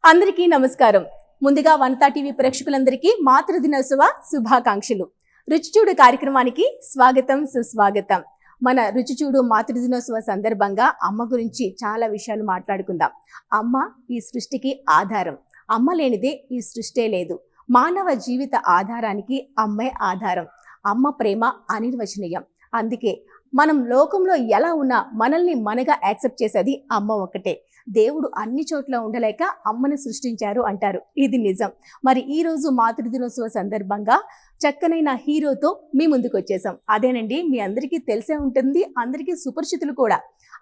అందరికీ నమస్కారం. ముందుగా వనితా టీవీ ప్రేక్షకులందరికీ మాతృదినోత్సవ శుభాకాంక్షలు. రుచిచూడు కార్యక్రమానికి స్వాగతం, సుస్వాగతం. మన రుచిచూడు మాతృదినోత్సవ సందర్భంగా అమ్మ గురించి చాలా విషయాలు మాట్లాడుకుందాం. అమ్మ ఈ సృష్టికి ఆధారం. అమ్మ లేనిదే ఈ సృష్టే లేదు. మానవ జీవిత ఆధారానికి అమ్మే ఆధారం. అమ్మ ప్రేమ అనిర్వచనీయం. అందుకే మనం లోకంలో ఎలా ఉన్నా మనల్ని మనగా యాక్సెప్ట్ చేసేది అమ్మ ఒకటే. దేవుడు అన్ని చోట్ల ఉండలేక అమ్మను సృష్టించారు అంటారు. ఇది నిజం. మరి ఈ రోజు మాతృదినోత్సవ సందర్భంగా చక్కనైన హీరోతో మీ ముందుకు వచ్చేసాం. అదేనండి, మీ అందరికీ తెలిసే ఉంటుంది, అందరికీ సుపరిచితులు కూడా.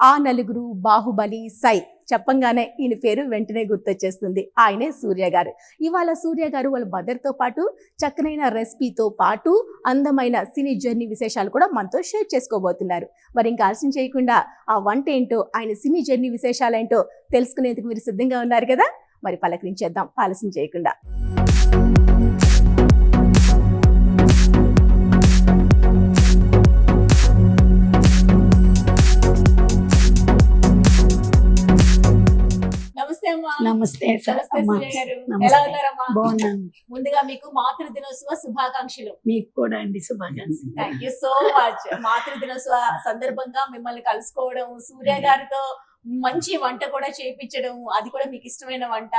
ఆ నలుగురు, బాహుబలి, సై చెప్పంగానే ఈయన పేరు వెంటనే గుర్తొచ్చేస్తుంది. ఆయనే సూర్య గారు. ఇవాళ సూర్య గారు వాళ్ళ మదర్తో పాటు చక్కనైన రెసిపీతో పాటు అందమైన సినీ జర్నీ విశేషాలు కూడా మనతో షేర్ చేసుకోబోతున్నారు. మరి ఇంకా ఆలస్యం చేయకుండా ఆ వంట ఏంటో, ఆయన సినీ జర్నీ విశేషాలు ఏంటో తెలుసుకునేందుకు మీరు సిద్ధంగా ఉన్నారు కదా? మరి పలకరించేద్దాం ఆలస్యం చేయకుండా. నమస్తే ముందుగా మీకు మాతృ దినోత్సవ శుభాకాంక్షలు. మీకు కూడా అండి శుభాకాంక్షలు. Thank you so much. మాతృ దినోత్సవ సందర్భంగా మిమ్మల్ని కలుసుకోవడం, సూర్య గారితో మంచి వంట కూడా చేయించడం, అది కూడా మీకు ఇష్టమైన వంట,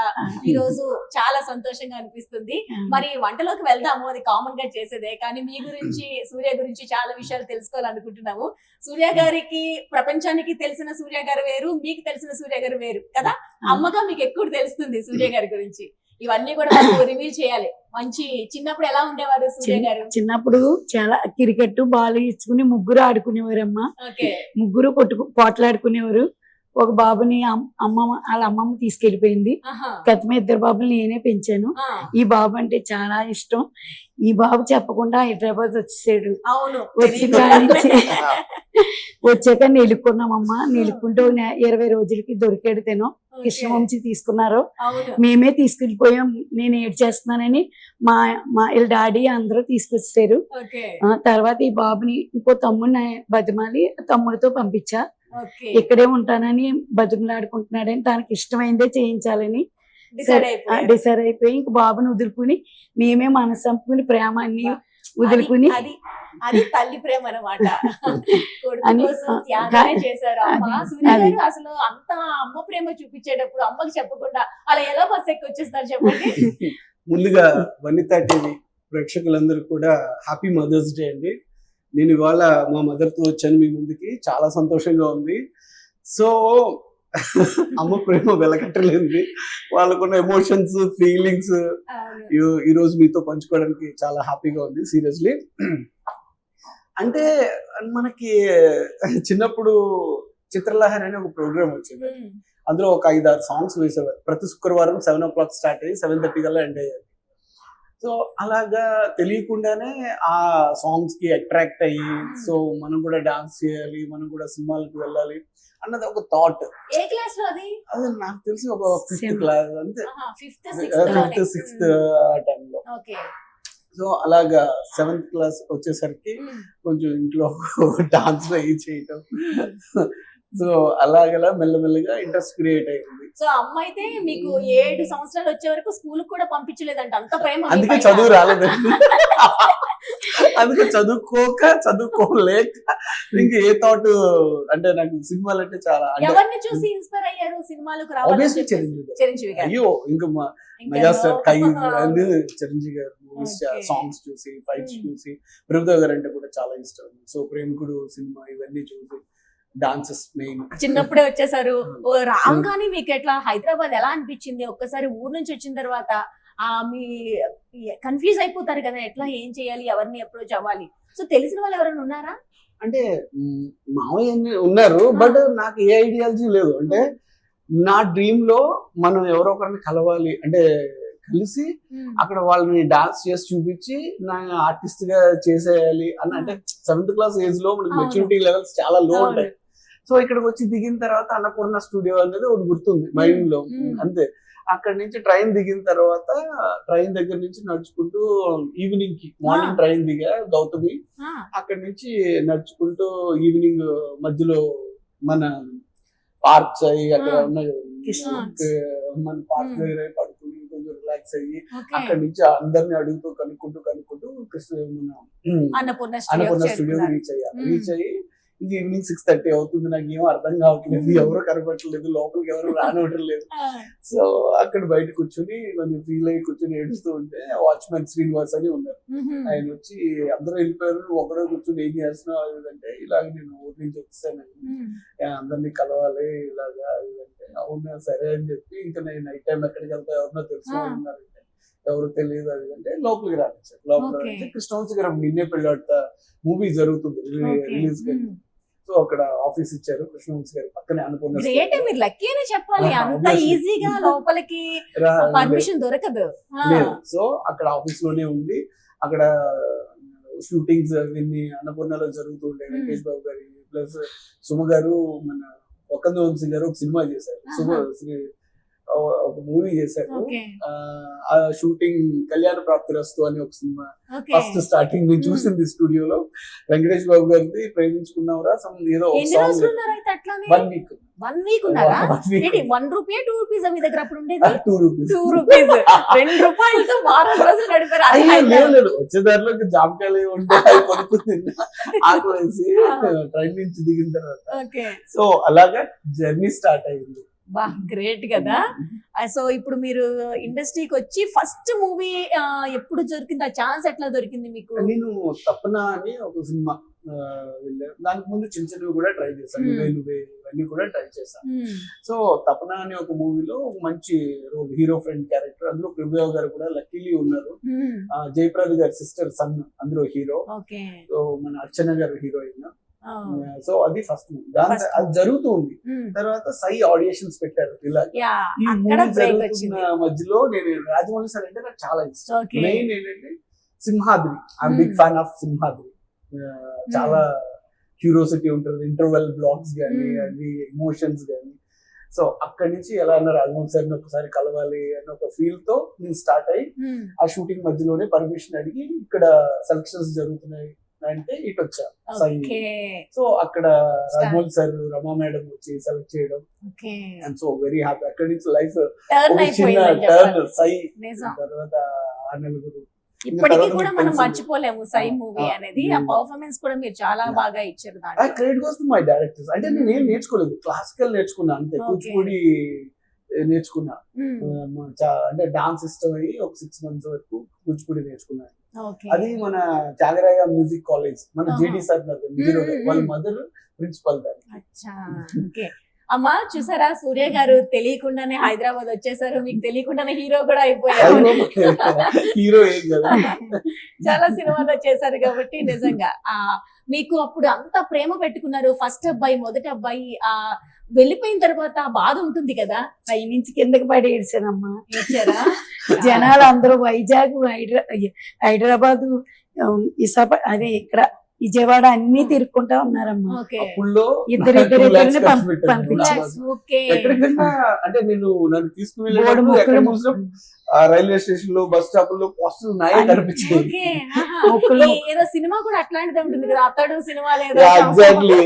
ఈ రోజు చాలా సంతోషంగా అనిపిస్తుంది. మరి వంటలోకి వెళ్దాము, అది కామన్ గా చేసేదే, కానీ మీ గురించి, సూర్య గురించి చాలా విషయాలు తెలుసుకోవాలనుకుంటున్నాము. సూర్య గారికి ప్రపంచానికి తెలిసిన సూర్య గారు వేరు, మీకు తెలిసిన సూర్య గారు వేరు కదా. అమ్మగా మీకు ఎక్కువ తెలుస్తుంది సూర్య గారి గురించి. ఇవన్నీ కూడా రివీల్ చేయాలి. మంచి చిన్నప్పుడు ఎలా ఉండేవారు సూర్య గారు? చిన్నప్పుడు చాలా క్రికెట్ బాల్ ఇచ్చుకుని ముగ్గురు ఆడుకునేవారమ్మా. ముగ్గురు పోట్లాడుకునేవారు. ఒక బాబుని వాళ్ళ అమ్మమ్మ తీసుకెళ్లిపోయింది. గతమే ఇద్దరు బాబుని నేనే పెంచాను. ఈ బాబు అంటే చాలా ఇష్టం. ఈ బాబు చెప్పకుండా హైదరాబాద్ వచ్చేసాడు. వచ్చాక నిలుక్కున్నామమ్మా. నిలుక్కుంటూ 20 రోజులకి దొరికాడు. తను కృష్ణవంశీ తీసుకున్నారు. మేమే తీసుకెళ్లిపోయాం. నేను ఏడ్చేస్తున్నానని మా వీళ్ళ డాడీ అందరూ తీసుకొచ్చారు. తర్వాత ఈ బాబుని ఇంకో తమ్ముడిని బతిమాలి తమ్ముడితో పంపించా. ఇక్కడే ఉంటానని బతుకులాడుకుంటున్నాడని, తనకి ఇష్టమైందే చేయించాలని డిసైడ్ అయిపోయి ఇంక బాబుని వదులుకుని మేమే మనసంపుకుని ప్రేమాన్ని వదులుకుని, అది తల్లి ప్రేమ అన్నమాట. అసలు అంత అమ్మ ప్రేమ చూపించేటప్పుడు అమ్మకి చెప్పకుండా అలా ఎలా బస్ ఎక్కి వచ్చేస్తారు చెప్పండి. ముందుగా వనితా టీవీ ప్రేక్షకులందరూ కూడా హ్యాపీ మదర్స్ డే అండి. నేను ఇవాళ మా మదర్తో వచ్చాను మీ ముందుకి. చాలా సంతోషంగా ఉంది. సో అమ్మ ప్రేమ వెలకట్టలేంది. వాళ్ళకున్న ఎమోషన్స్, ఫీలింగ్స్ ఈ రోజు మీతో పంచుకోవడానికి చాలా హ్యాపీగా ఉంది. సీరియస్లీ, అంటే మనకి చిన్నప్పుడు చిత్రలహరి అనే ఒక ప్రోగ్రామ్ వచ్చింది. అందులో ఒక 5-6 సాంగ్స్ వేసేవారు. ప్రతి శుక్రవారం 7 o'clock స్టార్ట్ అయ్యి 7:30 కల్లా ఎండ్ అయ్యేది. సో అలాగా తెలియకుండానే ఆ సాంగ్స్ కి అట్రాక్ట్ అయ్యి, సో మనం కూడా డాన్స్ చేయాలి, మనం కూడా సినిమాలకు వెళ్ళాలి అన్నది ఒక థాట్. ఏ క్లాస్ లో అది? అది నాకు తెలిసి ఒక 5th క్లాస్ అంతే, 5th 6th ఆ టైంలో. సో అలాగా 7th క్లాస్ వచ్చేసరికి కొంచెం ఇంట్లో డాన్స్ అయ్యి చేయటం, సో అలాగలా మెల్లమెల్లగా ఇంట్రెస్ట్ క్రియేట్ అయింది. సో అమ్మ అయితే మీకు 7 సంవత్సరాలు వచ్చే వరకు స్కూల్ కూడా పంపించలేదంట, అంత ప్రేమ. అందుకే చదువు రాలేదండి. అందుకే చదువుకోలేక ఇంకా ఏ థాట్, అంటే నాకు సినిమాలు అంటే చాలా. ఎవరిని చూసి ఇన్స్పైర్ అయ్యారు సినిమాలకు రావాలని? చిరంజీవి గారు. అయ్యో, ఇంకా మెగాస్టార్ చిరంజీవి గారు సాంగ్స్ చూసి, ఫైట్స్ చూసి, ప్రభుదేవ్ గారు అంటే కూడా చాలా ఇష్టం. సో ప్రేమికుడు సినిమా ఇవన్నీ చూసి, డాన్సెస్ మెయిన్. చిన్నప్పుడే వచ్చేసారు. రాగానే మీకు ఎట్లా హైదరాబాద్ ఎలా అనిపించింది? ఒక్కసారి ఊరు నుంచి వచ్చిన తర్వాత మీ కన్ఫ్యూజ్ అయిపోతారు కదా, ఎట్లా ఏం చేయాలి, ఎవరిని అప్రోచ్ అవ్వాలి. సో తెలిసిన వాళ్ళు ఎవరైనా ఉన్నారా? అంటే మామయ్య ఉన్నారు, బట్ నాకు ఏ ఐడియాలజీ లేదు. అంటే నా డ్రీమ్ లో మనం ఎవరో ఒకరిని కలవాలి, అంటే కలిసి అక్కడ వాళ్ళని డాన్స్ చేసి చూపించి నా ఆర్టిస్ట్ గా చేసేయాలి అని. అంటే 7th క్లాస్ ఏజ్ లో మనకి మెచ్యూరిటీ లెవెల్స్ చాలా లో ఉంటాయి. సో ఇక్కడికి వచ్చి దిగిన తర్వాత అన్నపూర్ణ స్టూడియో అనేది ఒకటి గుర్తుంది మైండ్ లో అంతే. అక్కడ నుంచి ట్రైన్ దిగిన తర్వాత ట్రైన్ దగ్గర నుంచి నడుచుకుంటూ ఈవినింగ్ కి, మార్నింగ్ ట్రైన్ దిగా గౌతమి, అక్కడ నుంచి నడుచుకుంటూ ఈవినింగ్ మధ్యలో మన పార్క్స్ అవి అక్కడ ఉన్న మన పార్క్ దగ్గర పడుకుని కొంచెం రిలాక్స్ అయ్యి ఓకే. అక్కడి నుంచి అందరిని అడుగుతూ కనుక్కుంటూ Krishna Annapurna Annapurna studio studio reach అయ్యా. మ్మ్. రీచ్ అయ్యి ఇంక ఈవినింగ్ 6:30 అవుతుంది. నాకు ఏం అర్థం కావట్లేదు, ఎవరు కనబట్టలేదు, లోపలికి ఎవరు రానివ్వటం లేదు. సో అక్కడ బయట కూర్చొని కొంచెం ఫీల్ అయ్యి కూర్చొని ఏడుస్తూ ఉంటే వాచ్మెన్ శ్రీనివాస్ అని ఉన్నారు. ఆయన వచ్చి అందరూ వెళ్ళిపోయారు, నువ్వు ఒకడే కూర్చొని ఏం చేస్తున్నావు అది అంటే, ఇలాగ నేను ఊరి నుంచి వచ్చానండి, అందరినీ కలవాలి ఇలాగా ఇదంటే, అవునా సరే అని చెప్పి ఇంకా నేను నైట్ టైం ఎక్కడికి వెళ్తా ఎవరినో తెలుసు ఉన్నారంటే, ఎవరు తెలియదు అది అంటే లోపలికి రానిచ్చారు. లోపల రానిచ్చి కృష్ణవంశీ గారు నిన్నే పెళ్ళాడత మూవీ జరుగుతుంది రిలీజ్ కి. సో అక్కడ ఆఫీస్ ఇచ్చారు కృష్ణవంశీ గారు పక్కనే అన్నపూర్ణ గ్రేట్, మీరు లక్కీ అని చెప్పాలి, అంత ఈజీగా లోపలికి పర్మిషన్ దొరకదు. లేదు. సో అక్కడ ఆఫీస్ లోనే ఉండి అక్కడ షూటింగ్స్ అవన్నీ అన్నపూర్ణలో జరుగుతూ ఉంటాయి. వెంకటేష్ బాబు గారి ప్లస్ సుమ గారు, మన ఒకంద వంశీ గారు ఒక సినిమా చేశారు, ఒక మూవీ చేశారు. ఓకే. ఆ షూటింగ్ కళ్యాణ ప్రాప్తి రస్తు అని ఒక సినిమా ఓకే. ఫస్ట్ స్టార్టింగ్ నేను చూసింది స్టూడియోలో. వెంకటేష్ బాబు గారిది ప్రేమించుకున్నావురా ఏదో ఎన్ని సాంగ్ రోజులు ఉన్నారు అయితే అట్లానే? 1 వీక్. 1 వీక్ ఉన్నారా? 1 week. ఏంటి 1 రూపీ 2 రూపీస్ మీ దగ్గర అప్పుడు ఉండేది? 2 రూపీస్. 2 రూపీస్ 2 రూపాయలతో వారం రోజులు గడిపారు. అది లేదు వచ్చేదారిలో జామకాయలు ఉంటే అవి కొనుక్కుని తిన్నా ఆకలేసి ట్రైన్ నుంచి దిగిన తర్వాత. ఓకే. సో అలాగా జర్నీ స్టార్ట్ అయింది. బా గ్రేట్ కదా. సో ఇప్పుడు మీరు ఇండస్ట్రీకి వచ్చి ఫస్ట్ మూవీ ఎప్పుడు దొరికింది, ఆ ఛాన్స్ ఎట్లా దొరికింది మీకు? నేను తపన అని ఒక సినిమా వెళ్ళాను. దానికి ముందు చిన్న చిన్నవి కూడా ట్రై చేశాను, ఇవన్నీ కూడా ట్రై చేశాను. సో తపన అనే ఒక మూవీలో మంచి రోల్, హీరో ఫ్రెండ్ క్యారెక్టర్, అందులో ప్రభుదేవ గారు కూడా లక్కీలీ ఉన్నారు. జయప్రద గారి సిస్టర్ సన్ అందులో హీరో. సో మన అర్చన గారు హీరోయిన్. సో అది ఫస్ట్ మూవీ, అది జరుగుతూ ఉంది. తర్వాత సై ఆడిషన్స్ పెట్టారు ఇలా. ఈ మూవీ జరుగుతున్న మధ్యలో నేను రాజమౌళి సార్ అంటే నాకు చాలా ఇష్టం. మెయిన్ ఏంటంటే Simhadri, I'm big fan of Simhadri. చాలా క్యూరియాసిటీ ఉంటుంది, ఇంటర్వెల్ బ్లాగ్స్ కానీ అవి ఎమోషన్స్ కానీ. సో అక్కడి నుంచి ఎలా అన్న రాజమౌళి సార్ని ఒకసారి కలవాలి అన్న ఒక ఫీల్ తో నేను స్టార్ట్ అయ్యి ఆ షూటింగ్ మధ్యలోనే పర్మిషన్ అడిగి ఇక్కడ సెలక్షన్స్ జరుగుతున్నాయి అంటే ఇటు వచ్చా సై. సో అక్కడ రాజమౌళి సార్, రమా మేడం వచ్చి సెలెక్ట్ చేయడం, అండ్ సో వెరీ హ్యాపీ. అక్కడి నుంచి లైఫ్ చిన్న టర్న్ సై. తర్వాత ఆ నలుగురు ఇప్పటికీ కూడా మనం మర్చిపోలేము సై మూవీ అనేది. ఆ పర్ఫార్మెన్స్ కూడా మీరు చాలా బాగా ఇచ్చారు. Credit goes to my directors. అంటే నేను ఏం నేర్చుకోలేదు, క్లాసికల్ నేర్చుకున్నా అంతే, కూచిపూడి నేర్చుకున్నా. అంటే డాన్స్ ఇష్టం అయ్యి ఒక 6 months వరకు కూచిపూడి నేర్చుకున్నాను. అది మన త్యాగరాయ మ్యూజిక్ కాలేజ్, మన జేడి సార్ వాళ్ళ మదర్ ప్రిన్సిపల్ దానికి. అమ్మా చూసారా, సూర్య గారు తెలియకుండానే హైదరాబాద్ వచ్చేసారు, మీకు తెలియకుండానే హీరో కూడా అయిపోయారు. హీరో ఏం కదా, చాలా సినిమాలో చేశారు కాబట్టి నిజంగా మీకు అప్పుడు అంత ప్రేమ పెట్టుకున్నారు. ఫస్ట్ అబ్బాయి, మొదటి అబ్బాయి వెళ్ళిపోయిన తర్వాత బాధ ఉంటుంది కదా. పై నుంచి కిందకి పడి ఏడ్చానమ్మా. ఏడ్చారా? జనాలు అందరూ వైజాగ్, హైదరాబాద్, అదే ఇక్కడ విజయవాడ అన్ని తిరుక్కుంటా ఉన్నారమ్మా. ఇద్దరు పంపించారు. అంటే నేను నన్ను తీసుకుని రైల్వే స్టేషన్ లో, బస్ స్టాప్ లో పోస్టర్ నాయే కనిపించాయి. ఏదో సినిమా కూడా అట్లాంటిది ఉంటుంది కదా, అతడు సినిమా లేదా. ఎగ్జాక్ట్లీ.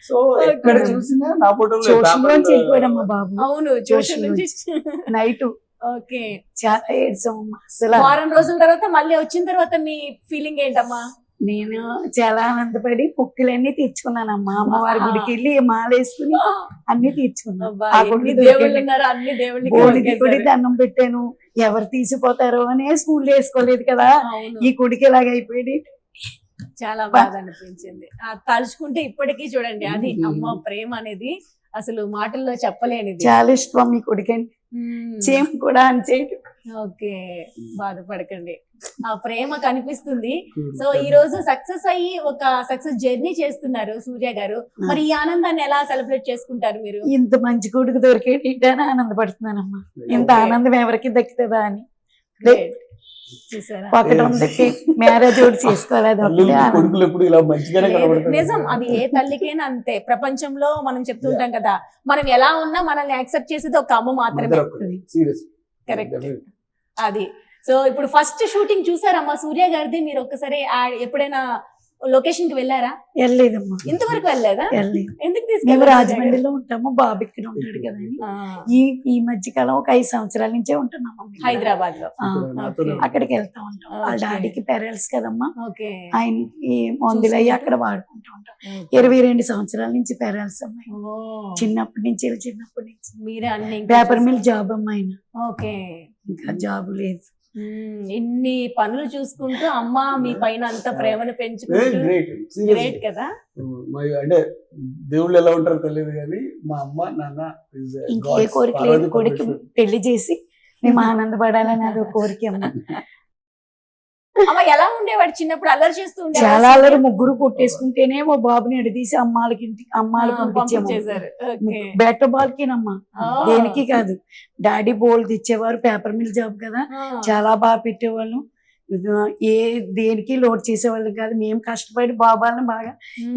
సో ఎక్కడ చూసినా నా ఫోటోలో వెళ్ళిపోయాడమ్మా బాబు. అవును, ట్యూషన్ నుంచి నైట్. ఓకే, చాలా ఏడ్చామమ్మా. అసలు వారం రోజుల తర్వాత మళ్ళీ వచ్చిన తర్వాత మీ ఫీలింగ్ ఏంటమ్మా? నేను చాలా ఆనందపడి పొక్కులన్నీ తీర్చుకున్నానమ్మా. అమ్మవారి గుడికి వెళ్ళి మాలేసుకుని అన్ని తీర్చుకున్నాను. గుడి దండం పెట్టాను. ఎవరు తీసిపోతారో అనే స్కూల్ వేసుకోలేదు కదా, ఈ గుడికి ఇలాగ అయిపోయి చాలా బాగా అనిపించింది. తలుచుకుంటే ఇప్పటికీ చూడండి, అది అమ్మ ప్రేమ అనేది అసలు మాటల్లో చెప్పలేనిది. చాలా ఇష్టం మీ కొడుకండి, చేయం కూడా అని చేయడం. ఓకే, బాధపడకండి, ఆ ప్రేమ కనిపిస్తుంది. సో ఈ రోజు సక్సెస్ అయ్యి ఒక సక్సెస్ జర్నీ చేస్తున్నారు సూర్య గారు. మరి ఈ ఆనందాన్ని ఎలా సెలబ్రేట్ చేసుకుంటారు మీరు? ఇంత మంచి కొడుకు దొరికేటి ఆనందపడుతున్నానమ్మా. ఇంత ఆనందం ఎవరికి దక్కుతుందా అని. మ్యారేజ్ కూడా చేసుకోలేదు. నిజం, అది ఏ తల్లికైనా అంతే. ప్రపంచంలో మనం చెప్తూ ఉంటాం కదా, మనం ఎలా ఉన్నా మనల్ని యాక్సెప్ట్ చేసేది ఒక అమ్మ మాత్రమే. కరెక్ట్, అది. సో ఇప్పుడు ఫస్ట్ షూటింగ్ చూసారమ్మా సూర్య గారిది? మీరు ఒక్కసారి ఎప్పుడైనా లొకేషన్ కి వెళ్ళారా? వెళ్ళలేదమ్మా, ఇంతవరకు వెళ్ళలేదా? వెళ్ళలేదు. ఎందుకు మేము తీసుకెళ్ళారు? రాజమండ్రిలో ఉంటాము, బాబు ఇక్కడ ఉంటాడు కదా అని. ఈ మధ్య కాలం ఒక 5 సంవత్సరాల నుంచే ఉంటున్నాము ఇక్కడ. హైదరాబాద్ లో. ఆ, నాతో అక్కడికి వెళ్తా ఉంటాం. వాళ్ళ Okay. డాడీకి పెరల్స్ కదమ్మా, ఓకే. ఆయనకి మందులు అయ్యి అక్కడ వాడుకుంటూ ఉంటాం. 22 సంవత్సరాల నుంచి పెరల్స్ అమ్మాయి, చిన్నప్పటి నుంచి మీరే అన్ని పేపర్ మిల్ జాబ్ అమ్మాయి. ఓకే. ఇంకా జాబ్ లేదు. ఇన్ని పనులు చూసుకుంటూ అమ్మ మీ పైన అంత ప్రేమను పెంచుకుంటూ గ్రేట్ గ్రేట్ కదా. అంటే దేవుళ్ళు ఎలా ఉంటారో తెలియదు కానీ మా అమ్మ నాన్న ఇంకే కోరిక లేదు, కొడుకు పెళ్లి చేసి మేము ఆనందపడాలని అది ఒక కోరిక అమ్మ. అమ్మ ఎలా ఉండేవాడు చిన్నప్పుడు? అల్లరి చేస్తూ చాలా అల్లరి. ముగ్గురు పుట్టేసుకుంటేనే మా బాబుని ఎడదీసి అమ్మాలకి పంపించేశారు. ఓకే. బ్యాట్ బాల్ కినమ్మా, దేనికి కాదు. డాడీ బోల్ తెచ్చేవారు, పేపర్ మిల్ జాబ్ కదా, చాలా బాగా పెట్టేవాళ్ళు. దేనికి లోడ్ చేసేవాళ్ళు కాదు. మేము కష్టపడి బాబాలను బాగా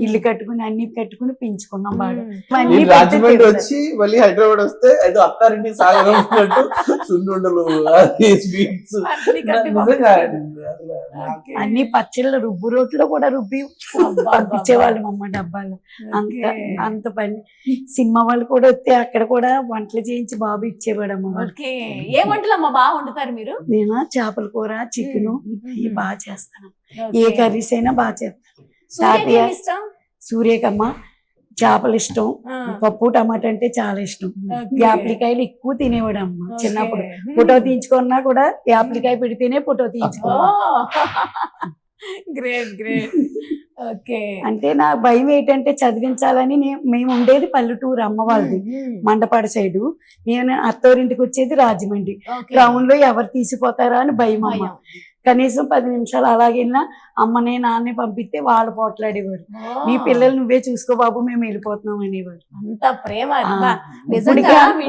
ఇల్లు కట్టుకుని అన్ని కట్టుకుని పెంచుకున్నాం బాగా. అన్ని రాజమండ్రి వచ్చి మళ్ళీ హైదరాబాద్ వస్తే ఏదో అత్తారింటి సాగరంటు సున్నుండలు స్వీట్స్ అన్ని పచ్చళ్ళు రుబ్బు రోట్లో కూడా రుబ్బి పంపించేవాళ్ళు అమ్మ డబ్బాలు. అంత పని. సినిమా వాళ్ళు కూడా వస్తే అక్కడ కూడా వంటలు చేయించి బాబు ఇచ్చేవాడు అమ్మ వాళ్ళకి. ఏ వంటలు అమ్మ బాగా వండుతారు మీరు? నేను చేపల కూర, చికెన్ ఇవి బాగా చేస్తాను. ఏ కర్రీస్ అయినా బాగా చేస్తాను. సూర్యకమ్మ చేపలు ఇష్టం, పప్పు టమాటా అంటే చాలా ఇష్టం. యాప్లికాయలు ఎక్కువ తినేవాడు అమ్మ చిన్నప్పుడు. ఫోటో తీయించుకున్నా కూడా యాప్లికాయ పెడితేనే ఫోటో తీయించుకున్నా. Great great. ఓకే. అంటే నా భయం ఏంటంటే చదివించాలని మేము ఉండేది పల్లెటూరు అమ్మ వాళ్ళది, మండపాడు సైడు. నేను అత్తవారింటికి వచ్చేది రాజమండ్రి. టౌన్ లో ఎవరు తీసిపోతారా అని భయం అమ్మ. కనీసం 10 నిమిషాలు అలాగైనా అమ్మనే నాన్నే పంపిస్తే వాళ్ళు పోట్లాడేవారు. మీ పిల్లలు నువ్వే చూసుకో బాబు, మేము వెళ్ళిపోతున్నాం అనేవారు. అంత ప్రేమ.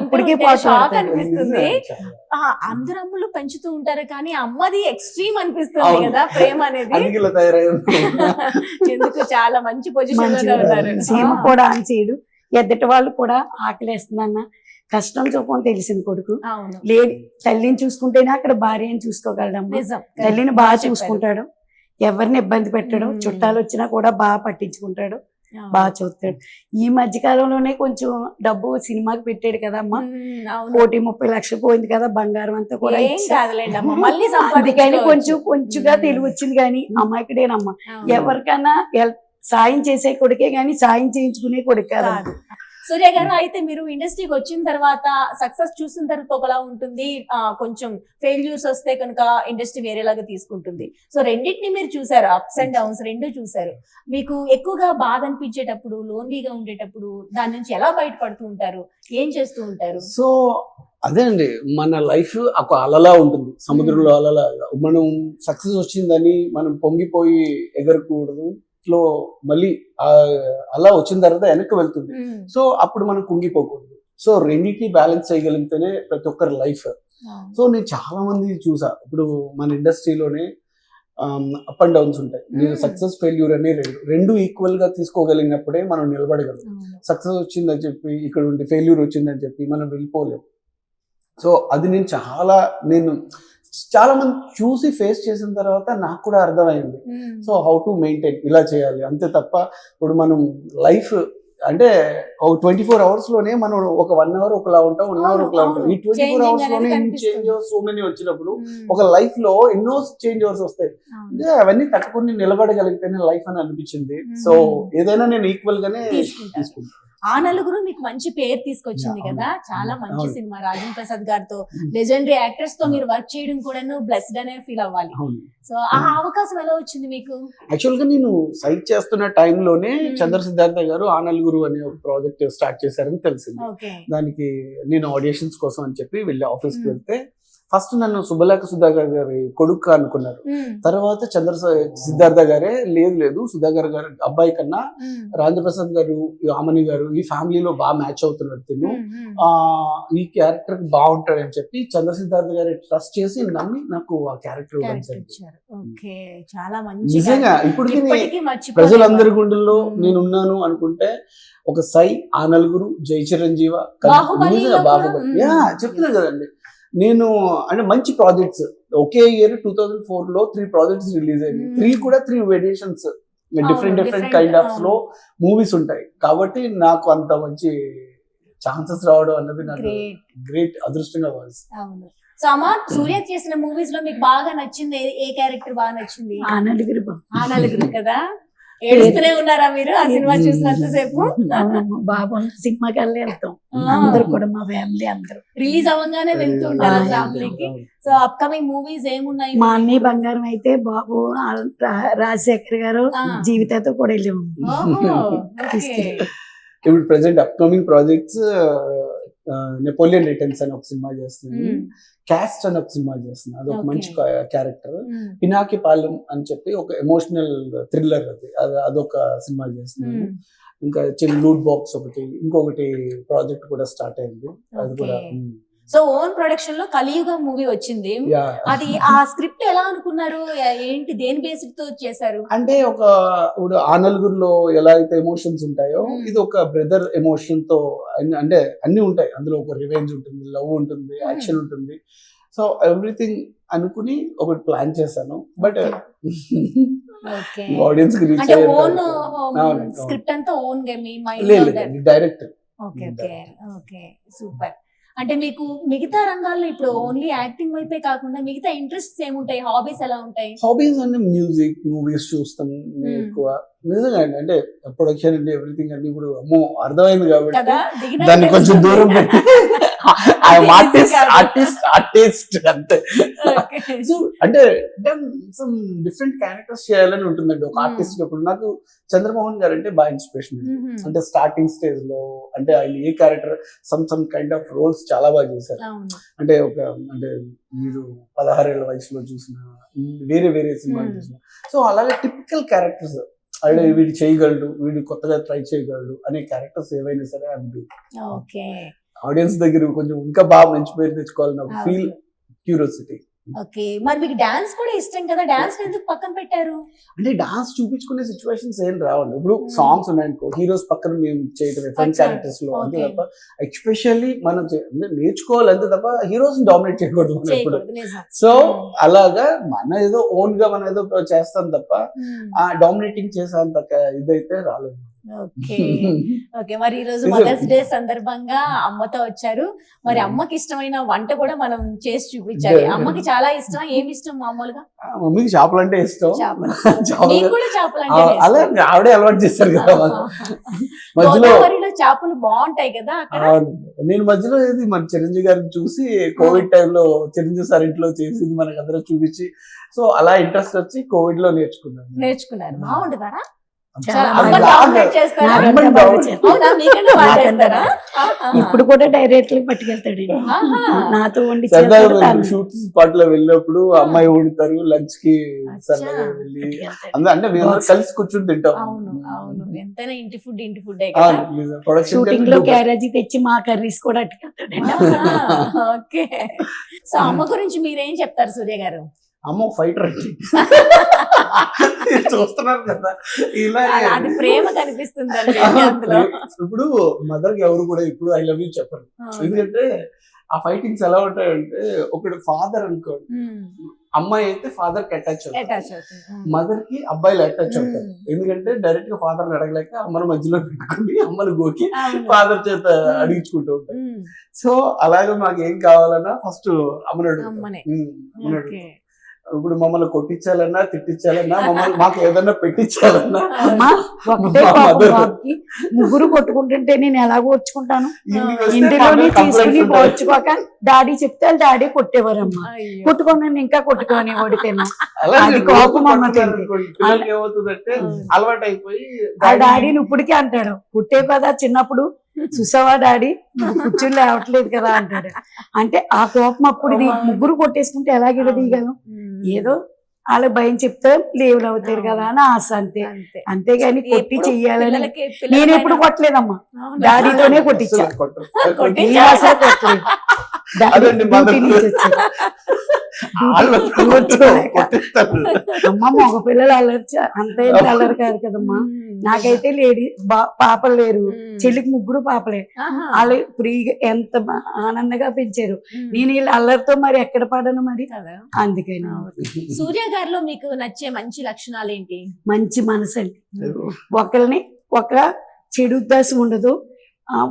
ఇప్పటికే అనిపిస్తుంది. అందరు అమ్మలు పెంచుతూ ఉంటారు కానీ అమ్మది ఎక్స్ట్రీమ్ అనిపిస్తుంది కదా ప్రేమ అనేది. ఎందుకు చాలా మంచి పొజిషన్ లో ఉన్నారు. సీమ కూడా ఆన్ చేయడు. ఎద్దటి వాళ్ళు కూడా ఆకలేస్తుందన్న కష్టం చూపని తెలిసిన కొడుకు లేదు. తల్లిని చూసుకుంటేనే అక్కడ భార్యని చూసుకోగలడమ్మా. తల్లిని బాగా చూసుకుంటాడు, ఎవరిని ఇబ్బంది పెట్టాడు, చుట్టాలు వచ్చినా కూడా బాగా పట్టించుకుంటాడు, బాగా చూస్తాడు. ఈ మధ్య కాలంలోనే కొంచెం డబ్బు సినిమాకి పెట్టాడు కదమ్మా, 1-30 లక్షలు పోయింది కదా, బంగారం అంతా కూడా అందుకని కొంచెంగా తెలివి వచ్చింది. కానీ అమ్మాయికడేనమ్మా, ఎవరికైనా సాయం చేసే కొడుకే గాని సాయం చేయించుకునే కొడుకు కాదు. సూర్య గారు, అయితే మీరు ఇండస్ట్రీకి వచ్చిన తర్వాత సక్సెస్ చూసిన తర్వాత ఒకలా ఉంటుంది, కొంచెం ఫెయిల్యూర్స్ వస్తే కనుక ఇండస్ట్రీ వేరేలాగా తీసుకుంటుంది. సో రెండింటిని మీరు చూసారు, అప్స్ అండ్ డౌన్స్ రెండు చూసారు. మీకు ఎక్కువగా బాధ అనిపించేటప్పుడు, లోన్లీగా ఉండేటప్పుడు దాని నుంచి ఎలా బయటపడుతూ ఉంటారు, ఏం చేస్తూ ఉంటారు? సో అదే అండి, మన లైఫ్ ఒక అలలా ఉంటుంది, సముద్రంలో అలలా. మనం సక్సెస్ వచ్చిందని మనం పొంగిపోయి ఎగరకూడదు. లో మళ్ళీ అలా వచ్చిన తర్వాత వెనక్కి వెళ్తుంది. సో అప్పుడు మనం కుంగిపోకూడదు. సో రెండింటిని బ్యాలెన్స్ చేయగలిగితేనే ప్రతి ఒక్కరి లైఫ్. సో నేను చాలా మంది చూసా. ఇప్పుడు మన ఇండస్ట్రీలోనే అప్ అండ్ డౌన్స్ ఉంటాయి. నేను సక్సెస్ ఫెయిల్యూర్ అని రెండు ఈక్వల్ గా తీసుకోగలిగినప్పుడే మనం నిలబడగలం. సక్సెస్ వచ్చిందని చెప్పి ఇక్కడ ఉండి ఫెయిల్యూర్ వచ్చిందని చెప్పి మనం వెళ్ళిపోలేము. సో అది నేను చాలా మంది చూసి ఫేస్ చేసిన తర్వాత నాకు కూడా అర్థమైంది. సో హౌ టు మెయింటైన్, ఇలా చేయాలి అంతే తప్ప ఇప్పుడు మనం లైఫ్ అంటే ఒక 24 hours లోనే మనం ఒక 1 hour ఒకలా ఉంటాం, 1 hour ఒకలా ఉంటాం. ఈ 24 hours లోనే చేంజ్ సో మెనీ వచ్చినప్పుడు ఒక లైఫ్ లో ఎన్నో చేంజ్ ఓవర్స్ వస్తాయి. అవన్నీ తట్టుకుని నిలబడగలిగితేనే లైఫ్ అని అనిపించింది. సో ఏదైనా నేను ఈక్వల్ గానే తీసుకుంటాను. ఆ నలుగురు మీకు మంచి పేరు తీసుకొచ్చింది కదా, చాలా మంచి సినిమా. రాజేంద్ర ప్రసాద్ గారితో, లెజెండరీ యాక్టర్స్ తో మీరు వర్క్ చేయడం కూడా బ్లెస్డ్ అనే ఫీల్ అవ్వాలి. సో ఆ అవకాశం ఎలా వచ్చింది మీకు? యాక్చువల్ గా నేను సైట్ చేస్తున్న టైంలోనే చంద్ర సిద్ధార్థ గారు ఆ నలుగురు అనే ఒక ప్రాజెక్ట్ స్టార్ట్ చేశారని తెలిసింది. దానికి నేను ఆడిషన్స్ కోసం అని చెప్పి వెళ్ళి ఆఫీస్కి వెళ్తే ఫస్ట్ నన్ను సుబ్బలేఖ సుధాకర్ గారి కొడుకు అనుకున్నారు. తర్వాత సిద్ధార్థ గారే లేదు సుధాకర్ గారి అబ్బాయి కన్నా రాజేంద్ర ప్రసాద్ గారు, ఆమని గారు ఈ ఫ్యామిలీలో బాగా మ్యాచ్ అవుతున్నాడు, తిను ఈ క్యారెక్టర్ బాగుంటాడు అని చెప్పి చంద్ర సిద్ధార్థ గారి ట్రస్ట్ చేసి నమ్మి నాకు ఆ క్యారెక్టర్ నిజంగా ఇప్పటికీ ప్రజలందరి గుండెల్లో నేనున్నాను అనుకుంటే ఒక సై, ఆ నలుగురు, జై చిరంజీవ, బాహుబలి చెప్తున్నా కదండి. నేను అంటే మంచి ప్రాజెక్ట్స్ ఒకే ఇయర్ 2004లో 3 ప్రాజెక్ట్స్ రిలీజ్ అయ్యాయి. 3 కూడా 3 variations different different, kind of అవును. లో మూవీస్ ఉంటాయి కాబట్టి నాకు అంత మంచి ఛాన్సెస్ రావడం అన్నది నాకు గ్రేట్. గ్రేట్ అదృష్టంగా భావిస్తాను. అవును. సో అమ్మ, సూర్య చేసిన మూవీస్ లో మీకు బాగా నచ్చింది ఏ క్యారెక్టర్ బాగా నచ్చింది? ఆ నలుగురు బాబు. ఆ నలుగురు కదా, ఏడుస్తూనే ఉన్నారా మీరు ఆ సినిమా చూసినంతసేపు? అవునమ్మా, బాబు సినిమాకి వెళ్ళి వెళ్తాం ఆ. అందరు కూడా, మా ఫ్యామిలీ అందరూ. రిలీజ్ అవ్వగానే వెళ్తూ ఉంటారు ఆ, ఫ్యామిలీకి. సో అప్కమింగ్ మూవీస్ ఏమున్నాయి? మా అన్నయ్య బంగారం అయితే బాబు రాజశేఖర్ గారు ఆ. జీవితంతో కూడా వెళ్ళాము. ఓహో, ఓకే. ఇప్పుడు present upcoming projects Napoleon returns అని ఒక సినిమా చేస్తుంది, మ్మ్. క్యాస్ట్ అని ఒక సినిమా చేస్తుంది, అది ఒక Okay. మంచి క్యారెక్టర్. మ్మ్. పినాకి పాలెం అని చెప్పి ఒక ఎమోషనల్ థ్రిల్లర్, అదొక సినిమా చేస్తున్నాను. మ్మ్. ఇంకా చిన్న లూట్ బాక్స్ ఒకటి, ఇంకొకటి ప్రాజెక్ట్ కూడా స్టార్ట్ అయింది, అది కూడా. Okay. సో ఓన్ ప్రొడక్షన్ లో కలియుగ మూవీ వచ్చింది. అది ఆ స్క్రిప్ట్ ఎలా అనుకున్నారు? ఏంటి, దేని బేస్డ్ తో చేశారు? అంటే ఇప్పుడు ఆ నలుగురిలో ఎలా అయితే ఎమోషన్స్ ఉంటాయో, Hmm. ఇది ఒక బ్రదర్ ఎమోషన్ తో అంటే అన్ని ఉంటాయి అందులో. ఒక రివెంజ్ ఉంటుంది, లవ్ ఉంటుంది, Hmm. యాక్షన్ ఉంటుంది. సో ఎవ్రీథింగ్ అనుకుని ఒకటి ప్లాన్ చేశాను. But okay. ఆడియన్స్ కి రీచ్ అంటే ఓన్ అవును. స్క్రిప్ట్ అంతా ఓన్ గా మీ మైండ్ లేదు, director. Okay okay okay, super. అంటే మీకు మిగతా రంగాల్లో ఇప్పుడు ఓన్లీ యాక్టింగ్ వైపే కాకుండా మిగతా ఇంట్రెస్ట్స్ ఏముంటాయి? హాబీస్ ఎలా ఉంటాయి? హాబీస్ అంటే మ్యూజిక్, మూవీస్ చూస్తాం ఎక్కువ. నిజంగా అండి, అంటే ప్రొడక్షన్ అంటే ఎవ్రీథింగ్ అన్ని ఇప్పుడు అమ్మో అర్థమైంది కాబట్టి కదా, దిగినా దాన్ని కొంచెం తెలుస్తుంది. దూరం పెట్టి అది easy కాదు. ఆర్టిస్ట్ అంతే. Okay. సో అంటే సమ్ డిఫరెంట్ క్యారెక్టర్స్ చేయాలని ఉంటుందండి ఒక Hmm. ఆర్టిస్ట్. ఇప్పుడు నాకు చంద్రమోహన్ గారు అంటే బాగా ఇన్స్పిరేషన్. Mhm. అంటే స్టార్టింగ్ స్టేజ్ లో అంటే ఆయన ఏ character some kind of roles చాలా బాగా చేశారు. అవును. అంటే అంటే మీరు 16 ఏళ్ల వయసులో చూసిన వేరే వేరే సినిమాలు Hmm. చూసిన, సో అలాగే టిపికల్ క్యారెక్టర్స్, అంటే వీడు చేయగలడు, వీడు కొత్తగా ట్రై చేయగలడు అనే క్యారెక్టర్స్ ఏవైనా సరే అది ఓకే ఆడియన్స్ దగ్గర కొంచెం ఇంకా బాగా మంచి పేరు తెచ్చుకోవాలని ఒక అవును. Feel, curiosity. ఓకే. మరి మీకు డాన్స్ కూడా ఇష్టం కదా, డాన్స్ ఎందుకు పక్కన పెట్టారు? అంటే డాన్స్ చూపించుకునే సిచ్యువేషన్స్ ఏం రావండి. ఇప్పుడు Hmm. సాంగ్స్ ఉన్నాయనుకో, హీరోస్ పక్కన మేము చేయటం ఫ్రెండ్ అచ్చా. క్యారెక్టర్స్ లో అంతే Okay. తప్ప, ఎస్పెషల్లీ మనం అంటే నేర్చుకోవాలి అంతే తప్ప హీరోస్ డామినేట్ చేయకూడదు మనం ఎప్పుడు. చేయకూడదు, నిజం. So Hmm. అలాగా మన ఏదో ఓన్ గా మనం ఏదో చేస్తాం తప్ప Hmm. ఆ డామినేటింగ్ చేసేంత ఇదైతే రాలేదు. Okay okay. మరి ఈ రోజు నిజం. మదర్స్ డే సందర్భంగా అమ్మతో వచ్చారు. మరి Hmm. అమ్మకి ఇష్టమైన వంట కూడా మనం చేసి చూపించాలి. Yeah. అమ్మకి చాలా ఇష్టం. ఏమి ఇష్టం మామూలుగా? మమ్మీకి చేపలు అంటే ఇష్టం. చేపలు. చేపలు. మీకు కూడా చేపలు అంటే అలా ఆవిడే అలవాటు చేశారు కదా మాకు. మధ్యలో గోదావరిలో చేపలు బాగుంటాయి కదా అక్కడ. అవును. నేను మధ్యలో ఏది మన చిరంజీవి గారిని చూసి కోవిడ్ టైంలో చిరంజీవి సార్ ఇంట్లో చేసింది మనకు అందరూ చూపించి, సో అలా ఇంట్రెస్ట్ వచ్చి కోవిడ్ లో నేర్చుకున్నాను. నేర్చుకున్నారు. బాగుంటుందా? చాలా అమ్మ బాగా. డామినేట్ చేస్తారా? నాకంటే బాగా చేస్తాడు. అవునా, మీకంటే బాగా నాకంటే చేస్తారా? ఇప్పుడు కూడా డైరెక్ట్ పట్టుకెళ్తాడు. ఆహా. నాతో వండి సరదాగా చేస్తాడు, తాను షూట్ స్పాట్ లో వెళ్ళినప్పుడు అమ్మాయి వండుతారు, లంచ్ కి సరదాగా అచ్చా. వెళ్ళి పట్టుకెళ్తాడు. అంటే మేము కలిసి కూర్చుని తింటాం. అవును అవును, ఎంతైనా ఇంటి ఫుడ్ కదా. షూటింగ్ లో క్యారేజీ తెచ్చి మా కర్రీస్ కూడా అట్టుకెళ్తాడండి. ఆహా, ఓకే. సో అమ్మ గురించి మీరేం చెప్తారు సూర్య గారు? అమ్మ ఫైటర్ అండి. చూస్తున్నారు కదా ఇలా. అది ప్రేమ కనిపిస్తుందండి అందులో. ఇప్పుడు మదర్ కి ఎవరు కూడా ఇప్పుడు ఐ లవ్ యూ చెప్పరు. ఎందుకంటే ఆ ఫైటింగ్స్ ఎలా ఉంటాయంటే, ఒకటి ఫాదర్ అనుకోండి, అమ్మాయి అయితే ఫాదర్ కి అటాచ్ అవుతుంది, అటాచ్ అవుతుంది. మదర్ కి అబ్బాయిలు అటాచ్ అవుతారు. ఎందుకంటే డైరెక్ట్ గా ఫాదర్ అడగలేక అమ్మను మధ్యలో పెట్టుకుని అమ్మను గోకి అవును. ఫాదర్ చేత అడిగించుకుంటూ ఉంటారు. సో అలాగే మాకు ఏం కావాలన్నా ఫస్ట్ అమ్మను అడుగుతాం. అమ్మనే. అమ్మను ఓకే. అడుగుతాం. ఇప్పుడు మమ్మల్ని కొట్టించాలన్నా, తిట్టించాలన్నా, మమ్మల్ని మాకు ఏదన్నా పెట్టించాలన్నా, అమ్మా ఒకటే మా పాపం mother. బాబుకి ముగ్గురు కొట్టుకుంటుంటే నేను ఎలా ఓర్చుకుంటాను? ఇంటికి వస్తే ఇంటిలోనే మాకు తీసుకుని complaints ఉంటాయి. పోర్చుకోక డాడీ చెప్తే డాడీ కొట్టేవారమ్మా. అయ్యో. కొట్టుకోని ఇంకా కొట్టుకొని ఓడితేనా అలాగే అది రోజు కోపం అమ్మ కొట్టుకుంటారు తింది. అనుకోండి. పిల్లలకి ఏమవుతుందంటే అవును. అలవాటు అయిపోయి ఆ డాడీని ఇప్పటికే అంటాడు, పుట్టే కదా చిన్నప్పుడు చూసావా డాడీ నువ్వు కూర్చుని లేవట్లేదు కదా అంటాడు. అంటే ఆ కోపం అప్పుడు ఇది ముగ్గురు కొట్టేసుకుంటే ఎలా గిడదీయగలం? ఏదో వాళ్ళ భయం చెప్తే లేవులు అవుతారు కదా అని ఆశ, అంతే. అంతే. అంతేగాని కొట్టి ఎప్పుడు చెయ్యాలని పిల్లలకి నేను ఎప్పుడు కొట్టలేదమ్మా. అవునా? డాడీతోనే కొట్టించా. అసలు కొట్టరు. కొట్టి- ఈ ఆశ కొట్టలేదు. డాడీ అదండి mother. డ్యూటీ నుంచి వచ్చి. వాళ్ళు కొట్టేస్తారు. అమ్మ మగ పిల్లలు అల్లరి అంత అల్లరి కాదు కదమ్మా. నాకైతే లేడీ పాపలు లేరు, చెల్లికి 3 పాపలే. వాళ్ళు ఫ్రీగా ఎంత ఆనందంగా పెంచారు. నేను వీళ్ళ అల్లరితో మరి ఎక్కడ పడను మరి, అందుకని. సూర్య గారిలో మీకు నచ్చే మంచి లక్షణాలు ఏంటి? మంచి మనసు అండి. ఒకరిని ఒక చెడు ఉద్దేశం ఉండదు.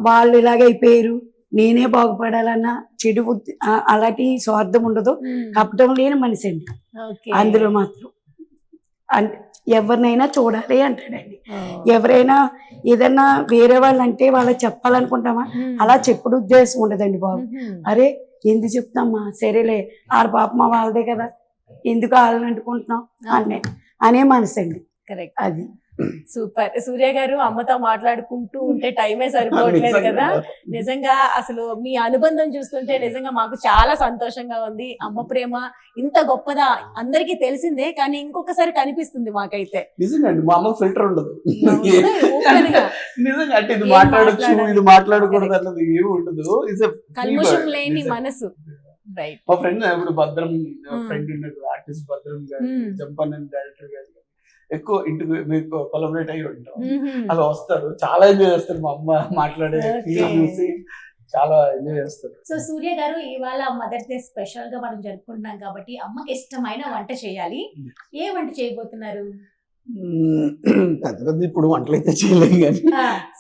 వాళ్ళు ఇలాగైపోయారు, నేనే బాగుపడాలన్న చెడు అలాంటి స్వార్థం ఉండదు. కపటం లేని మనిషి అండి అందులో మాత్రం. అంటే ఎవరినైనా చూడాలి అంటాడండి. ఎవరైనా ఏదన్నా వేరే వాళ్ళు అంటే వాళ్ళకి చెప్పాలనుకుంటామా, అలా చెప్పుడు ఉద్దేశం ఉండదండి బాబు. అరే ఎందుకు చెప్తామా, సరేలే ఆడ పాపమా వాళ్ళదే కదా, ఎందుకు వాళ్ళని అంటుకుంటున్నాం అనే మనసు అండి. కరెక్ట్. అది సూపర్. సూర్య గారు, అమ్మతో మాట్లాడుకుంటూ ఉంటే టైమే సరిపోవట్లేదు కదా. నిజంగా అసలు మీ అనుబంధం చూస్తుంటే నిజంగా మాకు చాలా సంతోషంగా ఉంది. అమ్మ ప్రేమ ఇంత గొప్పదా అందరికీ తెలిసిందే, కానీ ఇంకొకసారి కనిపిస్తుంది మాకైతే. నిజంగా అండి, మా అమ్మ ఫిల్టర్ ఉండదు. ఓపెన్ గా నిజంగా అంటే ఇది మాట్లాడొచ్చు, ఇది మాట్లాడకూడదు అన్నది ఏమి ఉండదు. కల్మషం లేని మనసు. రైట్. మా ఫ్రెండ్ ఇప్పుడు భద్రం ఫ్రెండ్ ఉన్నాడు, ఆర్టిస్ట్ భద్రం గారు, జంపన్నన్ డైరెక్టర్ గారు ఎక్కువ ఇంటికి మీకు కొలాబరేట్ అయ్యి ఉంటాం. అలా వస్తారు, చాలా ఎంజాయ్ చేస్తారు. మా అమ్మ మాట్లాడే చూసి చాలా ఎంజాయ్ చేస్తారు. సో సూర్య గారు, ఇవాళ మదర్స్ డే స్పెషల్ గా మనం జరుపుకుంటున్నాం కాబట్టి అమ్మకి ఇష్టమైన వంట చేయాలి. ఏ వంట చేయబోతున్నారు? పెద్ద పెద్ద ఇప్పుడు వంటలు అయితే చేయలేము, కానీ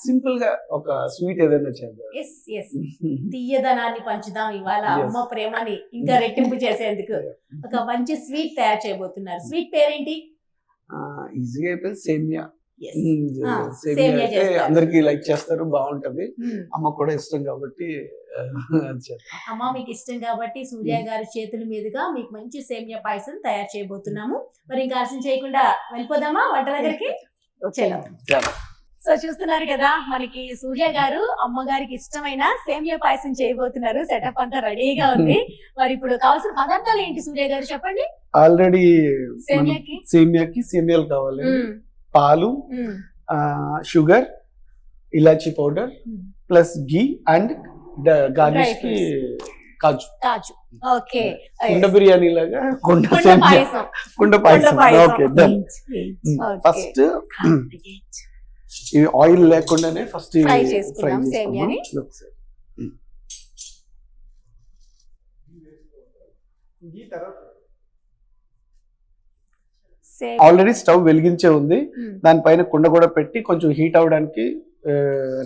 సింపుల్ గా ఒక స్వీట్ ఏదైనా చేద్దాం. తీయదనాన్ని పంచుదాం ఇవాళ, అమ్మ ప్రేమని ఇంకా రెట్టింపు చేసేందుకు ఒక మంచి స్వీట్ తయారు చేయబోతున్నారు. స్వీట్ పేరేంటి? ఈజీగా అయిపోయింది, సేమియా. అందరికి లైక్ చేస్తారు, బాగుంటది. అమ్మ కూడా ఇష్టం కాబట్టి. అమ్మ మీకు ఇష్టం కాబట్టి సూర్య గారి చేతుల మీదుగా మీకు మంచి సేమియా పాయసం తయారు చేయబోతున్నాము. మరి ఇంకా ఆలస్యం చేయకుండా వెళ్ళిపోదామా వంట దగ్గరికి? సో చూస్తున్నారు కదా, మనకి సూర్య గారు అమ్మగారికి ఇష్టమైన సేమియా పాయసం చేయబోతున్నారు. సెటప్ అంతా రెడీగా ఉంది. మరి ఇప్పుడు కావాల్సిన పదార్థాలు ఏంటి సూర్య గారు చెప్పండి? ఆల్రెడీ సేమియాకి సేమియాలు కావాలి, పాలు, షుగర్, ఇలాచీ powder plus ghee and garnish కి కాజు. ఓకే. కుండ బిర్యానీ లాగా కుండ పాయసం. Okay done. ఫస్ట్ ఆయిల్ లేకుండానే ఫస్ట్ ఫ్రై చేసుకుందాం సేమియాని. ఆల్రెడీ స్టవ్ వెలిగించే ఉంది, దానిపైన కుండ కూడా పెట్టి కొంచెం హీట్ అవడానికి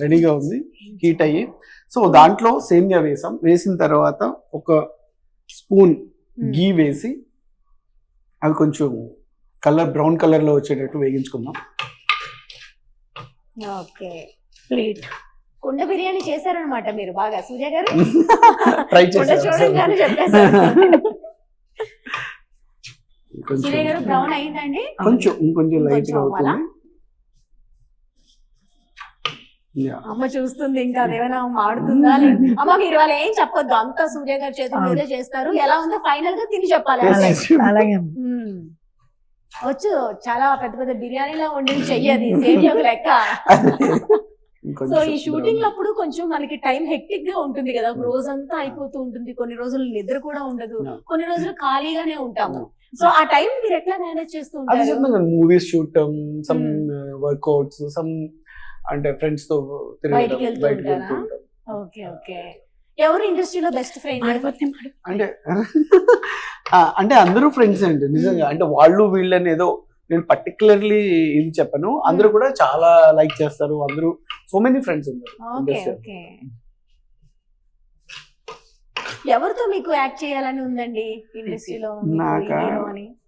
రెడీగా ఉంది. హీట్ అయ్యి సో దాంట్లో సేమియా వేసిన తర్వాత ఒక స్పూన్ గీ వేసి అవి కొంచెం బ్రౌన్ కలర్ లో వచ్చేటట్టు వేగించుకుందాం. ఓకే. ప్లేట్ కుండ బిర్యానీ చేశారనమాట మీరు బాగా సూర్య గారు. ట్రై చేశారు. సూర్య గారు బ్రౌన్ అయిందండి, కొంచెం లైట్ గా అవుతుంది. అమ్మ చూస్తుంది, ఇంకా అదేమైనా మాడుతుందా? అమ్మ మీరు వాళ్ళు ఏం చెప్పొద్దు, అంతా సూర్య గారు చేతుల మీదే చేస్తారు. ఎలా ఉందో ఫైనల్ గా తిని చెప్పాలి. వచ్చు చాలా పెద్ద పెద్ద బిర్యానీలా వండి చెయ్యది సేమియా లెక్క. సో ఈ షూటింగ్ అప్పుడు కొంచెం మనకి టైం హెక్టిక్ గా ఉంటుంది కదా, రోజంతా అయిపోతూ ఉంటుంది. కొన్ని రోజులు నిద్ర కూడా ఉండదు, కొన్ని రోజులు ఖాళీగానే ఉంటాము. సో ఆ టైం మీరు ఎట్లా మేనేజ్ చేస్తూ ఉంటారు? మూవీస్ చూడటం, సమ్ వర్కౌట్స్, సమ్ అంటే ఫ్రెండ్స్ తో బయటికి వెళ్తూ ఉంటారా? Okay okay. ఎవరు ఇండస్ట్రీలో బెస్ట్ ఫ్రెండ్? అంటే అందరూ ఫ్రెండ్స్ అండి నిజంగా. అంటే వాళ్ళు వీళ్ళని ఏదో నేను పర్టికులర్లీ ఇది చెప్పను, అందరూ కూడా చాలా లైక్ చేస్తారు. అందరూ సో మెనీ ఫ్రెండ్స్ ఉన్నారు. ఎవరితో మీకు యాక్ట్ చేయాలని ఉందండి ఇండస్ట్రీలో?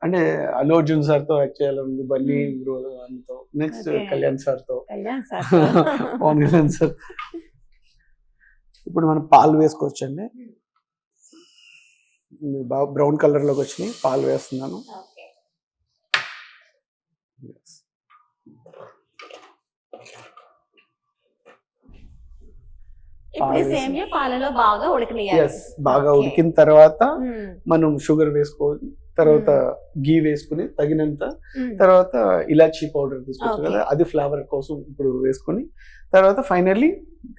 అంటే అల్లు అర్జున్ సార్ తో యాక్ట్ చేయాలని ఉంది, బన్నీ బ్రోతో, నెక్స్ట్ కళ్యాణ్ సార్ తో, పవన్ కళ్యాణ్ సార్. ఇప్పుడు మనం పాలు వేసుకోవచ్చండి. బాగా బ్రౌన్ కలర్ లోకి వచ్చినాయి, పాలు వేస్తున్నాను. పాలలో బాగా బాగా ఉడికిన తర్వాత మనం షుగర్ వేసుకోవాలి, తర్వాత గీ వేసుకుని తగినంత, తర్వాత ఇలాచీ పౌడర్ తీసుకోవచ్చు కదా, అది ఫ్లేవర్ కోసం ఇప్పుడు వేసుకుని తర్వాత ఫైనల్లీ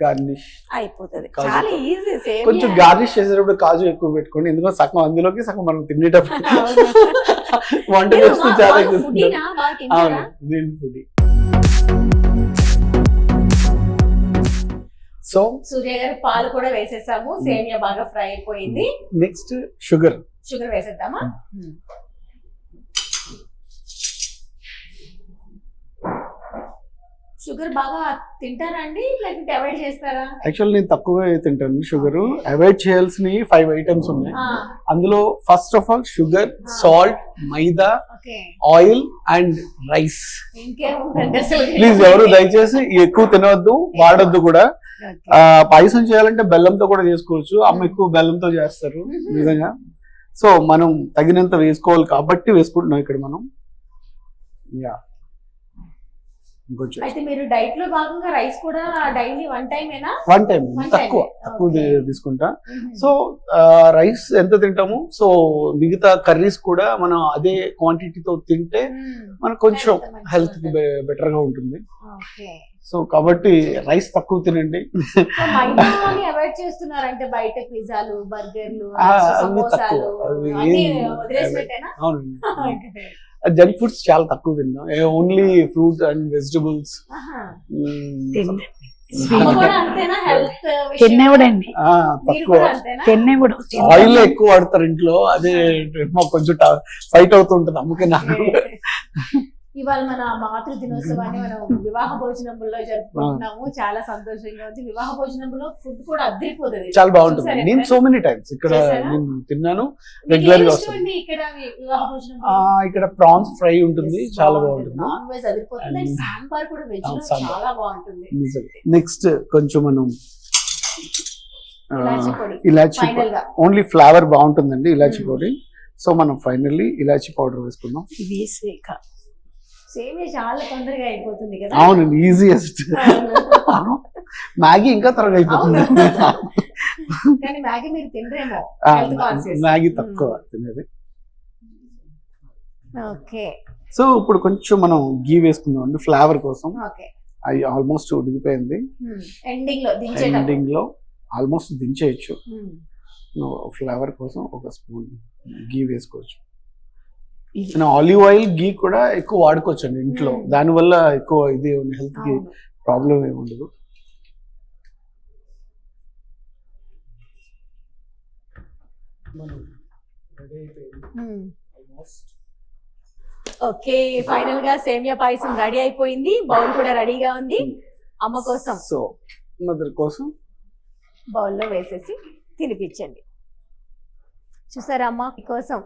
గార్నిష్. అయిపోతుంది. కాజు. చాలా ఈజీ. కొంచెం గార్నిష్ చేసేటప్పుడు కాజు ఎక్కువ పెట్టుకోండి, ఎందుకంటే సగం అందులోకి సగం మనం తినేటప్పుడు వంట చేస్తూ చాలా ఎక్కువ తింటాం. అవును, గ్రీన్ ఫుడ్. సో సూర్య గారు పాలు కూడా వేసేసాము, సేమియా బాగా ఫ్రై అయిపోయింది. Next sugar వేసేద్దామా? షుగర్ బాగా తింటారా అండి, లేకపోతే అవాయిడ్ చేస్తారా? యాక్చువల్ నేను తక్కువగా తింటాను షుగర్. అవాయిడ్ చేయాల్సిన 5 ఐటమ్స్ ఉన్నాయి. అందులో first of all sugar, salt, maida, oil and rice. ఇంకేముందండి అసలు? ప్లీజ్ ఎవరు దయచేసి ఎక్కువ తినవద్దు, వాడొద్దు కూడా. పాయసం చేయాలంటే బెల్లంతో కూడా చేసుకోవచ్చు, అమ్మ ఎక్కువ బెల్లంతో చేస్తారు నిజంగా. సో మనం తగినంత వేసుకోవాలి కాబట్టి వేసుకుంటున్నాం ఇక్కడ మనం. యా, అయితే మీరు డైట్ లో భాగంగా రైస్ కూడా డైలీ వన్ టైం తక్కువ తీసుకుంటా. సో రైస్ ఎంత తింటాము, సో మిగతా కర్రీస్ కూడా మనం అదే క్వాంటిటీతో తింటే మనకు కొంచెం హెల్త్ బెటర్ గా ఉంటుంది. సో కాబట్టి రైస్ తక్కువ తినండి. అవాయిడ్ చేస్తున్నారంటే బయట పిజ్జాలు, బర్గర్లు, అవునండి. జంక్ ఫుడ్స్ చాలా తక్కువ తిన్నాం, ఓన్లీ ఫ్రూట్స్ అండ్ వెజిటబుల్స్. తక్కువ ఆయిల్ ఎక్కువ వాడతారు ఇంట్లో, అదే కొంచెం ఫైట్ అవుతుంటది అమ్మకి నాకు. ఇవాళ మన మాతృ దినోత్సవాన్ని మనం వివాహ భోజనంలో జరుపుకుంటున్నాము. చాలా సంతోషంగా ఉంది. వివాహ భోజనంలో ఫుడ్ కూడా అద్దరిపోతుంది, చాలా బాగుంటుంది. నేను సో మెనీ టైమ్స్ ఇక్కడ నేను తిన్నాను రెగ్యులర్ గా. ఇక్కడ ప్రాన్స్ ఫ్రై ఉంటుంది, చాలా బాగుంటుంది. నాన్ వెజ్ అదిరిపోతుంది, సాంబార్ కూడా వెజ్ లో చాలా బాగుంటుంది. నెక్స్ట్ కొంచెం మనం ఇలాచి పొడి, ఓన్లీ ఫ్లేవర్ బాగుంటుందండి ఇలాచి పొడి. సో మనం ఫైనల్లీ ఇలాచి పౌడర్ వేసుకుందాం. సేమియా చాలా తొందరగా అయిపోతుంది కదా. అవునండి, ఈజియెస్ట్. మ్యాగీ ఇంకా త్వరగా అయిపోతుంది, కానీ మ్యాగీ మీరు తినరేమో. మ్యాగీ తక్కువ తినేది. ఓకే, సో ఇప్పుడు కొంచెం మనం గీ వేసుకుందాం అండి ఫ్లేవర్ కోసం. అది ఆల్మోస్ట్ ఉడికిపోయింది. ఎండింగ్ లో ఆల్మోస్ట్ దించేయచ్చు. ఫ్లేవర్ కోసం ఒక స్పూన్ గీ వేసుకోవచ్చు. ఆలివ్ ఆయిల్, గీ కూడా ఎక్కువ వాడుకోవచ్చు అండి ఇంట్లో, దానివల్ల ఎక్కువ ఇది హెల్త్ కి ప్రాబ్లం ఏమి ఉండదు. ఓకే, ఫైనల్ గా సేమియా పాయసం రెడీ అయిపోయింది. బౌల్ కూడా రెడీగా ఉంది అమ్మ కోసం. సో మదర్ కోసం బౌల్లో వేసేసి తినిపించండి. చూసారా అమ్మ కోసం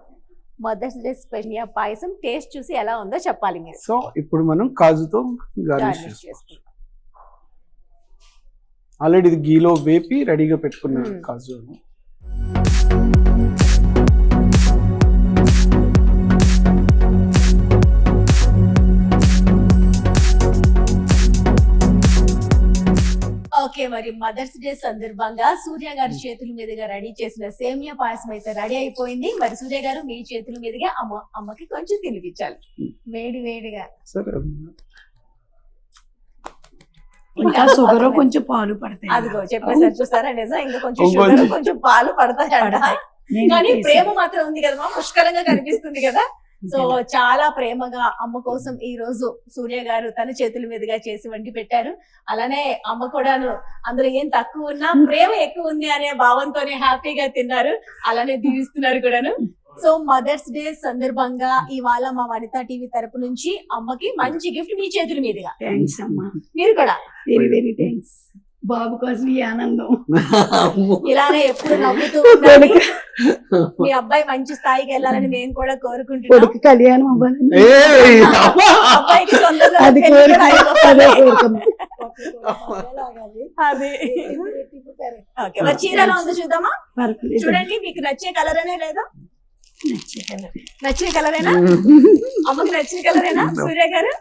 మదర్స్ డే స్పెషల్ పాయసం టేస్ట్ చూసి ఎలా ఉందో చెప్పాలి మీరు. సో ఇప్పుడు మనం కాజుతో గార్నిష్ చేసుకుంటాం. ఆల్రెడీ ఇది గీలో వేపి రెడీగా పెట్టుకున్నాను కాజు. ఓకే, మరి మదర్స్ డే సందర్భంగా సూర్య గారి చేతుల మీదుగా రెడీ చేసిన సేమియా పాయసం అయితే రెడీ అయిపోయింది. మరి సూర్య గారు మీ చేతుల మీదుగా అమ్మకి కొంచెం తినిపించాలి వేడి వేడిగా. ఇంకా షుగర్ కొంచెం పాలు పడతాయి. అదిగో చెప్పేసారు చూసారా, నిజం. ఇంకా కొంచెం షుగర్ కొంచెం పాలు పడతాయి, కానీ ప్రేమ మాత్రం ఉంది కదా, పుష్కలంగా కనిపిస్తుంది కదా. సో చాలా ప్రేమగా అమ్మ కోసం ఈ రోజు సూర్య గారు తన చేతుల మీదుగా చేసి వండి పెట్టారు. అలానే అమ్మ కూడాను అందులో ఏం తక్కువ ఉన్నా ప్రేమ ఎక్కువ ఉంది అనే భావంతోనే హ్యాపీగా తిన్నారు, అలానే దీవిస్తున్నారు కూడాను. సో మదర్స్ డే సందర్భంగా ఇవాళ మా వనితా టీవీ తరపు నుంచి అమ్మకి మంచి గిఫ్ట్ మీ చేతుల మీదుగా. థ్యాంక్స్ అమ్మా, మీరు కూడా వెరీ వెరీ థ్యాంక్స్. బాబు కోసం ఈ ఆనందం ఇలానే ఎప్పుడు నవ్వుతూ ఉండాలి. మీ అబ్బాయి మంచి స్థాయికి వెళ్ళాలని మేము కూడా కోరుకుంటున్నాం. కళ్యాణం అవ్వాలని. చీరలో ఉంది చూద్దామా, చూడండి. మీకు నచ్చే కలర్ అనే లేదా? నచ్చిన కలరేనా అమ్మకి? నచ్చిన కలరేనా సూర్య గారు?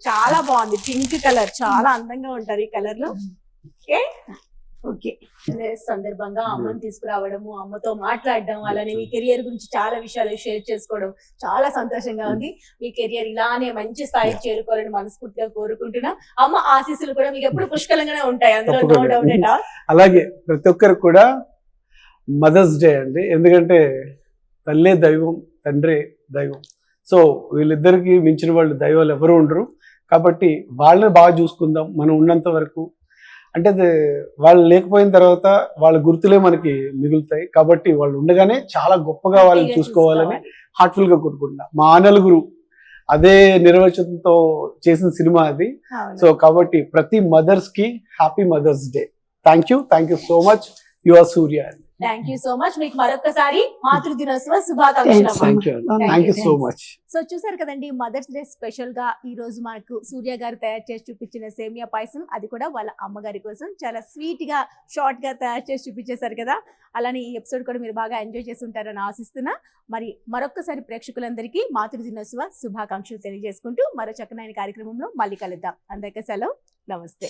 చాలా బాగుంది, పింక్ కలర్, చాలా అందంగా ఉంటారు ఈ కలర్ లో. Okay, okay. సందర్భంగా అమ్మని తీసుకురావడము, అమ్మతో మాట్లాడడం, అలానే మీ కెరియర్ గురించి చాలా విషయాలు షేర్ చేసుకోవడం చాలా సంతోషంగా ఉంది. మీ కెరియర్ ఇలానే మంచి స్థాయికి చేరుకోవాలని మనస్ఫూర్తిగా కోరుకుంటున్నా. అమ్మ ఆశీస్సులు కూడా మీకు ఎప్పుడు పుష్కలంగానే ఉంటాయి, అందులో నో డౌట్ ఎట్ ఆల్. అలాగే ప్రతి ఒక్కరికి కూడా మదర్స్ డే అండి, ఎందుకంటే తల్లే దైవం, తండ్రే దైవం. సో వీళ్ళిద్దరికి మించిన వాళ్ళు దైవాలు ఎవరు ఉండరు. కాబట్టి వాళ్ళని బాగా చూసుకుందాం మనం ఉన్నంత వరకు. అంటే వాళ్ళు లేకపోయిన తర్వాత వాళ్ళ గుర్తులే మనకి మిగులుతాయి. కాబట్టి వాళ్ళు ఉండగానే చాలా గొప్పగా వాళ్ళని చూసుకోవాలని హార్ట్ఫుల్ గా కోరుకుంటున్నా. మా నలుగురు అదే నిర్వచనంతో చేసిన సినిమా అది. సో కాబట్టి ప్రతి మదర్స్ కి happy mother's day. Thank you so much. You are Surya. Thank you so much. మీకు మరొకసారి మాతృదినోత్సవ శుభాకాంక్షలు. Thank you so much. So చూసారు కదండి, మదర్స్ డే స్పెషల్ గా ఈ రోజు మనకు సూర్య గారు తయారు చేసి చూపించిన సేమియా పాయసం, అది కూడా వాళ్ళ అమ్మగారి కోసం చాలా స్వీట్ గా షార్ట్ గా తయారు చేసి చూపించేశారు కదా. అలానే ఈ ఎపిసోడ్ కూడా మీరు బాగా ఎంజాయ్ చేసి ఉంటారని ఆశిస్తున్నా. మరి మరొక్కసారి ప్రేక్షకులందరికీ మాతృదినోత్సవ శుభాకాంక్షలు తెలియజేసుకుంటూ మరో చక్కనైన కార్యక్రమంలో మళ్ళీ కలుద్దాం. అందరికీ సెలవు, నమస్తే.